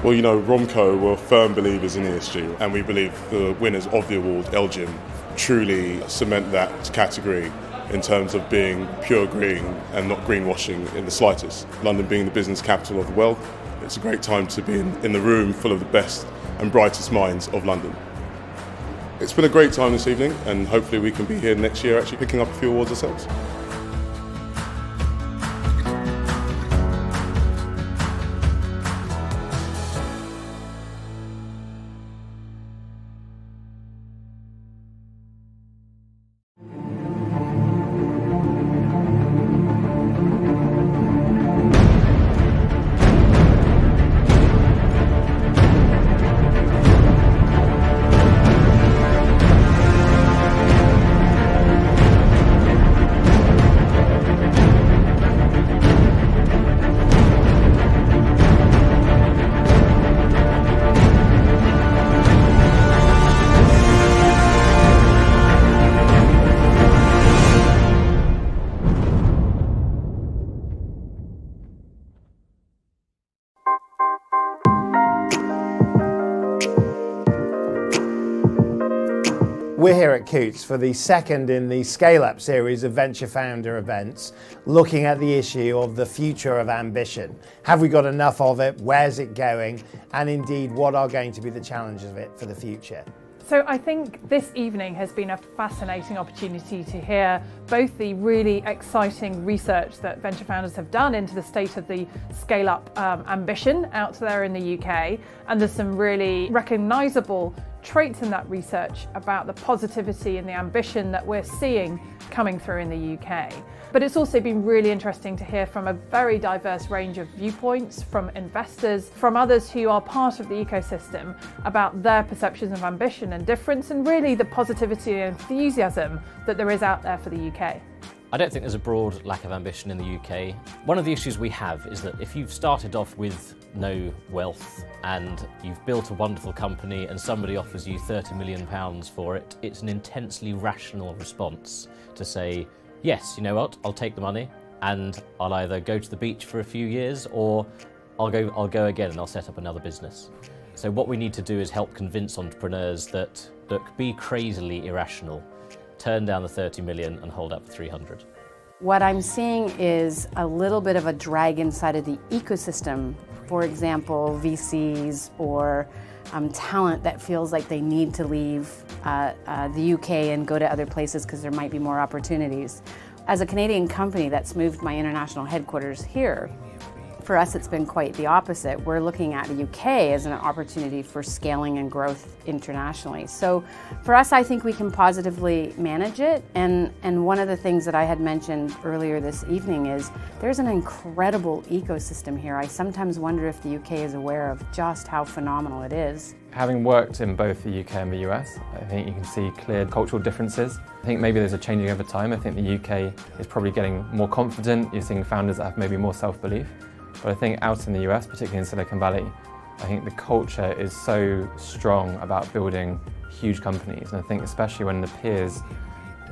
Well, you know, Romco were firm believers in ESG, and we believe the winners of the award, Elgin, truly cement that category in terms of being pure green and not greenwashing in the slightest. London being the business capital of the world, it's a great time to be in the room full of the best and brightest minds of London. It's been a great time this evening, and hopefully we can be here next year actually picking up a few awards ourselves. We're here at Coutts for the second in the scale-up series of venture founder events, looking at the issue of the future of ambition. Have we got enough of it? Where's it going? And indeed, what are going to be the challenges of it for the future? So I think this evening has been a fascinating opportunity to hear both the really exciting research that venture founders have done into the state of the scale-up ambition out there in the UK, and there's some really recognisable traits in that research about the positivity and the ambition that we're seeing coming through in the UK. But it's also been really interesting to hear from a very diverse range of viewpoints, from investors, from others who are part of the ecosystem, about their perceptions of ambition and difference, and really the positivity and enthusiasm that there is out there for the UK. I don't think there's a broad lack of ambition in the UK. One of the issues we have is that if you've started off with no wealth and you've built a wonderful company and somebody offers you £30 million for it, it's an intensely rational response to say, yes, you know what, I'll take the money and I'll either go to the beach for a few years or I'll go again and I'll set up another business. So what we need to do is help convince entrepreneurs that, look, be crazily irrational, turn down the 30 million and hold up for 300. What I'm seeing is a little bit of a drag inside of the ecosystem. For example, VCs or talent that feels like they need to leave the UK and go to other places because there might be more opportunities. As a Canadian company that's moved my international headquarters here, for us it's been quite the opposite. We're looking at the UK as an opportunity for scaling and growth internationally. So for us, I think we can positively manage it. And one of the things that I had mentioned earlier this evening is there's an incredible ecosystem here. I sometimes wonder if the UK is aware of just how phenomenal it is. Having worked in both the UK and the US, I think you can see clear cultural differences. I think maybe there's a changing over time. I think the UK is probably getting more confident. You're seeing founders that have maybe more self-belief. But I think out in the US, particularly in Silicon Valley, I think the culture is so strong about building huge companies. And I think especially when the peers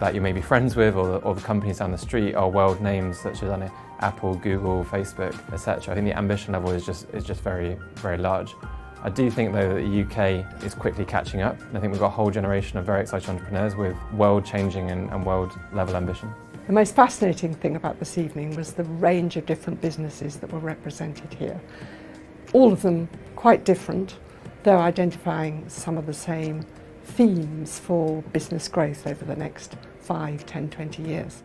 that you may be friends with or the companies down the street are world names such as Apple, Google, Facebook, etc. I think the ambition level is just very, very large. I do think though that the UK is quickly catching up. And I think we've got a whole generation of very exciting entrepreneurs with world-changing and world-level ambition. The most fascinating thing about this evening was the range of different businesses that were represented here. All of them quite different, though identifying some of the same themes for business growth over the next 5, 10, 20 years.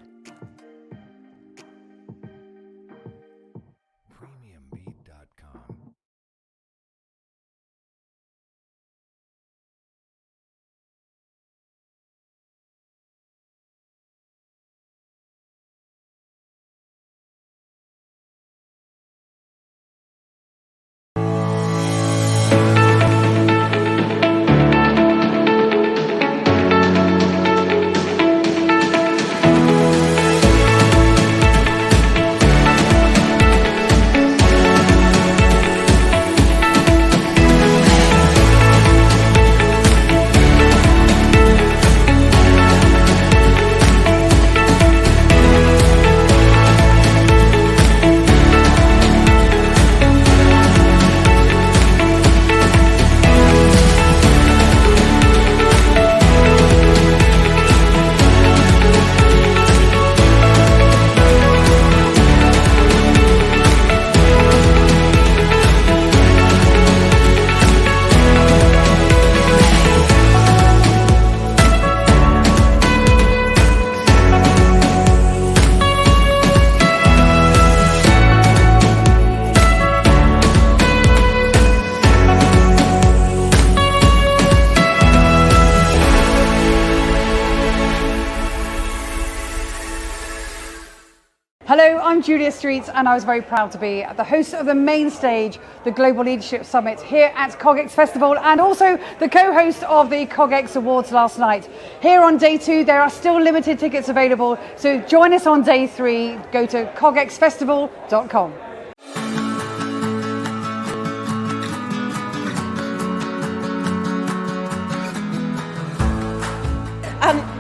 Hello, I'm Julia Streets, and I was very proud to be the host of the main stage, the Global Leadership Summit here at COGX Festival, and also the co-host of the COGX Awards last night. Here on day 2, there are still limited tickets available, so join us on day 3. Go to cogxfestival.com.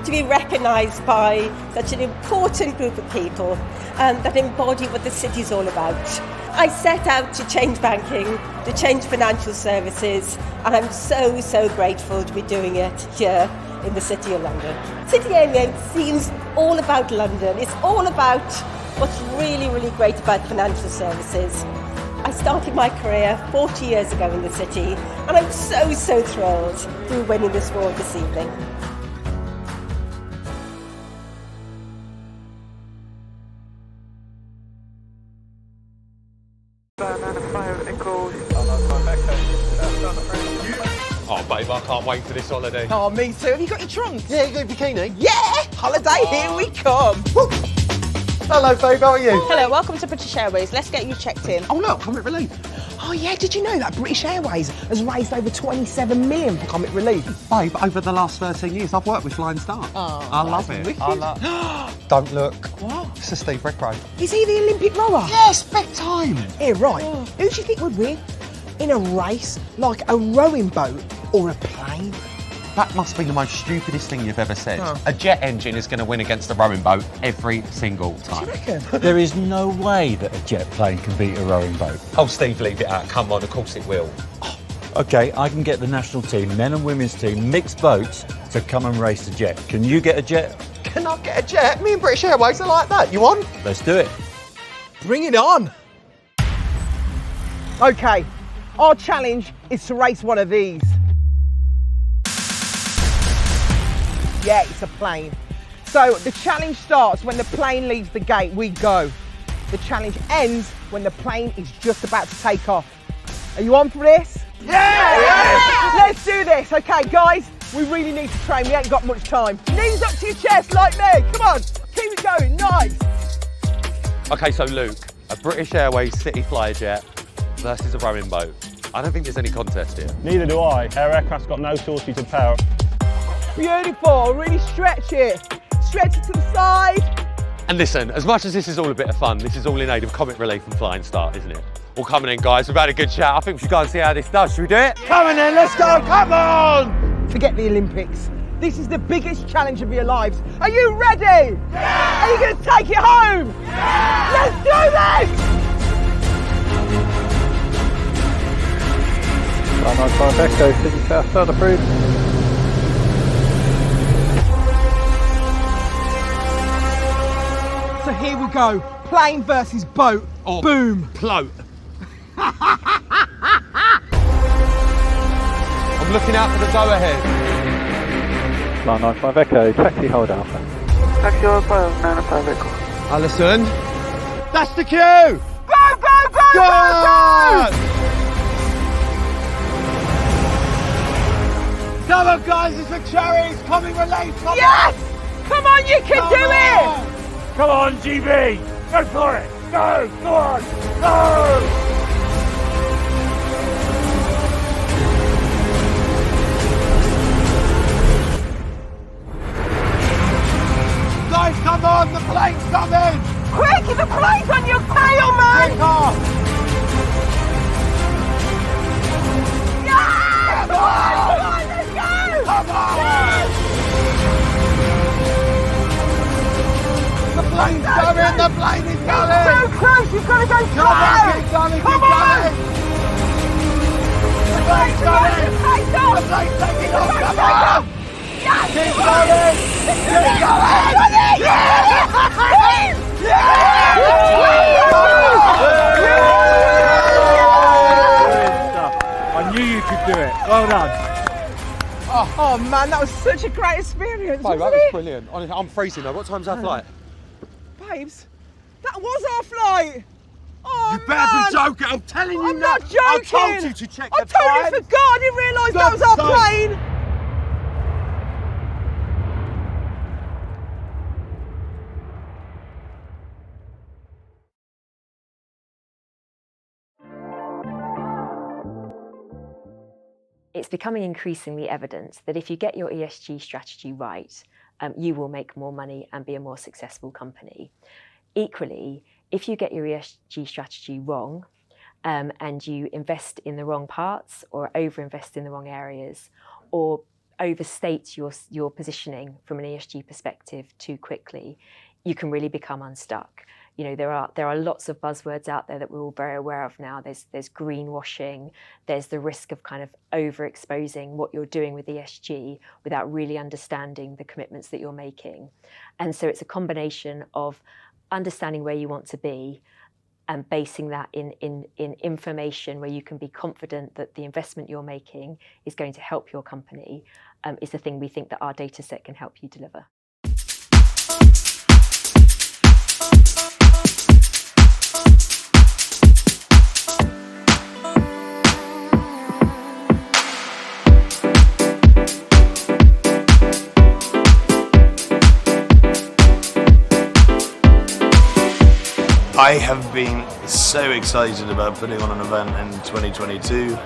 To be recognised by such an important group of people that embody what the city's all about. I set out to change banking, to change financial services, and I'm so grateful to be doing it here in the City of London. City Aiming seems all about London. It's all about what's really great about financial services. I started my career 40 years ago in the city, and I'm so thrilled to be winning this award this evening. Oh, babe, I can't wait for this holiday. Oh, me too. Have you got your trunk? Yeah, you got your bikini? Yeah! Holiday, here we come. Woo. Hello, babe, how are you? Hello, welcome to British Airways. Let's get you checked in. Oh, look, Comic Relief. Oh, yeah, did you know that British Airways has raised over 27 million for Comic Relief? Babe, over the last 13 years, I've worked with Flying Start. Oh, I love it. Don't look. What? It's a Steve Redgrave. Is he the Olympic rower? Yes, big time. Here, right. Who do you think would win? In a race, like a rowing boat or a plane? That must be the most stupidest thing you've ever said. A jet engine is going to win against a rowing boat every single time. Do you reckon? There is no way that a jet plane can beat a rowing boat. Oh, Steve, leave it out. Come on, of course it will. OK, I can get the national team, men and women's team, mixed boats, to come and race a jet. Can you get a jet? Can I get a jet? Me and British Airways are like that. You on? Let's do it. Bring it on. OK, our challenge is to race one of these. Yeah, it's a plane. So the challenge starts when the plane leaves the gate, we go. The challenge ends when the plane is just about to take off. Are you on for this? Yeah! Let's do this. Okay, guys, we really need to train. We ain't got much time. Knees up to your chest like me. Come on, keep it going. Nice. OK, so Luke, a British Airways City Flyer jet versus a rowing boat. I don't think there's any contest here. Neither do I. Our aircraft's got no shortage of power. Beautiful, really stretch it. Stretch it to the side. And listen, as much as this is all a bit of fun, this is all in aid of Comic Relief and Flying Start, isn't it? All coming in, guys. We've had a good chat. I think we should go and see how this does. Should we do it? Coming in, let's go, come on! Forget the Olympics. This is the biggest challenge of your lives. Are you ready? Yeah! Are you going to take it home? Yeah! Let's do this! 195 Echo, City South Side approved. So here we go, plane versus boat. Or boom. Float. I'm looking out for the go-ahead. 195 Echo, taxi hold alpha. Taxi hold alpha, 95 Echo. Alison. That's the cue! Go, go, go, go, go! Come on, guys, it's for cherries. Coming Relief, come yes! Come on, you can do it! Come on, GB! Go for it! Go! Go on! Go! Guys, come on! The plane's coming! Quick! The plane's on your tail, man! Quick off! Yes! Come on! Let's go! Come on! Yes! The plane's coming! The plane is coming! It's so close! You've got to go Come on! Keep coming! Come Keep on! coming! The plane's coming! The plane's taking off! Come on! Yes! Keep going! Keep going! I knew you could do it. Well done. Oh man, that was such a great experience. Babe, that wasn't was it? brilliant. Honestly, I'm freezing though. What time's our flight? Babes, that was our flight. Oh, You better man. be joking. I'm telling you I'm now. not joking. I told you to check I the totally time. forgot. I didn't realise that was our God's sake. plane. It's becoming increasingly evident that if you get your ESG strategy right, you will make more money and be a more successful company. Equally, if you get your ESG strategy wrong, and you invest in the wrong parts or overinvest in the wrong areas or overstate your positioning from an ESG perspective too quickly, you can really become unstuck. You know, there are lots of buzzwords out there that we're all very aware of now. There's greenwashing, there's the risk of kind of overexposing what you're doing with ESG without really understanding the commitments that you're making. And so it's a combination of understanding where you want to be and basing that in information where you can be confident that the investment you're making is going to help your company, is the thing we think that our data set can help you deliver. I have been so excited about putting on an event in 2022.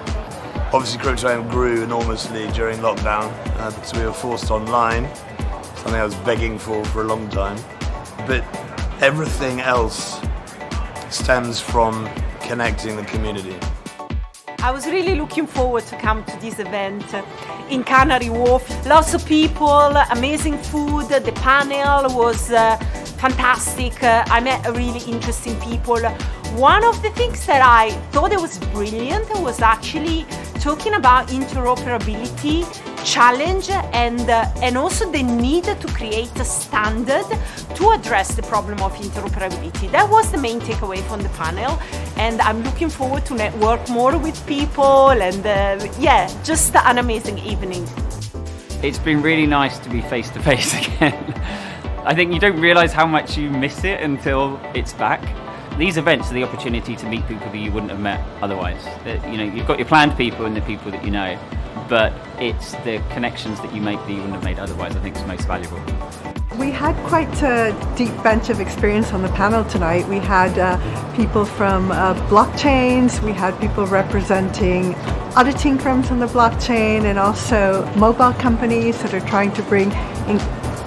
Obviously Crypto grew enormously during lockdown because we were forced online, something I was begging for a long time. But everything else stems from connecting the community. I was really looking forward to come to this event in Canary Wharf. Lots of people, amazing food, the panel was fantastic. I met really interesting people. One of the things that I thought was brilliant was actually talking about interoperability, challenge, and also the need to create a standard to address the problem of interoperability. That was the main takeaway from the panel, and I'm looking forward to network more with people, and yeah, just an amazing evening. It's been really nice to be face to face again. I think you don't realise how much you miss it until it's back. These events are the opportunity to meet people that you wouldn't have met otherwise. You know, you've got your planned people and the people that you know, but it's the connections that you make that you wouldn't have made otherwise I think is most valuable. We had quite a deep bench of experience on the panel tonight. We had people from blockchains, we had people representing auditing firms on the blockchain, and also mobile companies that are trying to bring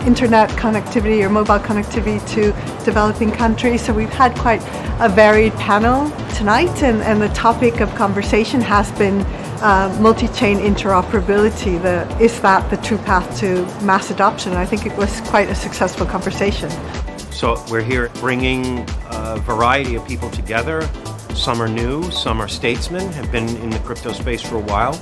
internet connectivity or mobile connectivity to developing countries. So we've had quite a varied panel tonight, and the topic of conversation has been multi-chain interoperability. Is that the true path to mass adoption? And I think it was quite a successful conversation. So we're here bringing a variety of people together. Some are new, some are statesmen, have been in the crypto space for a while,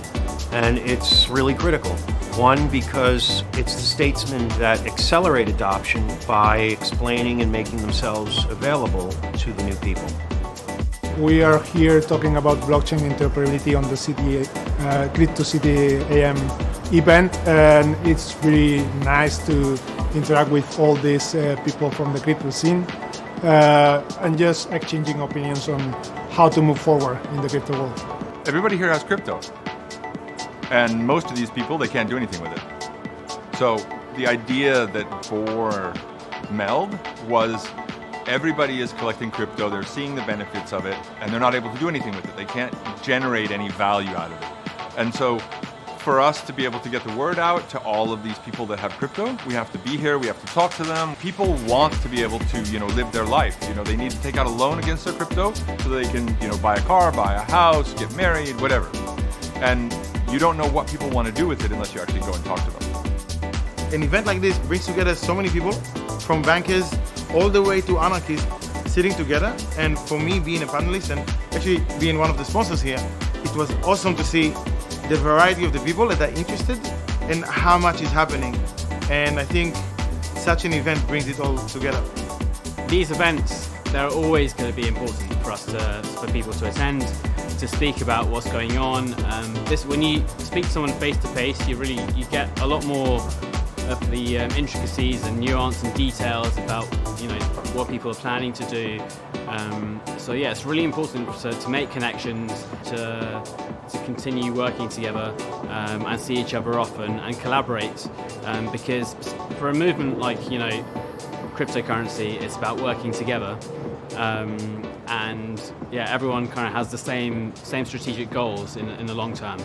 and it's really critical. One, because it's the statesmen that accelerate adoption by explaining and making themselves available to the new people. We are here talking about blockchain interoperability on the city, Crypto City AM event, and it's really nice to interact with all these people from the crypto scene and just exchanging opinions on how to move forward in the crypto world. Everybody here has crypto. And most of these people, they can't do anything with it. So the idea that for Meld was everybody is collecting crypto, they're seeing the benefits of it, and they're not able to do anything with it. They can't generate any value out of it. And so for us to be able to get the word out to all of these people that have crypto, we have to be here, we have to talk to them. People want to be able to, live their life. They need to take out a loan against their crypto so they can, buy a car, buy a house, get married, whatever. And you don't know what people want to do with it unless you actually go and talk to them. An event like this brings together so many people, from bankers all the way to anarchists, sitting together. And for me, being a panelist and actually being one of the sponsors here, it was awesome to see the variety of the people that are interested and how much is happening. And I think such an event brings it all together. These events, they're always going to be important for us for people to attend, to speak about what's going on. When you speak to someone face to face, you get a lot more of the intricacies and nuance and details about what people are planning to do. So yeah, it's really important to make connections, to continue working together and see each other often and collaborate, because for a movement like cryptocurrency, it's about working together. And yeah, everyone kind of has the same strategic goals in the long term.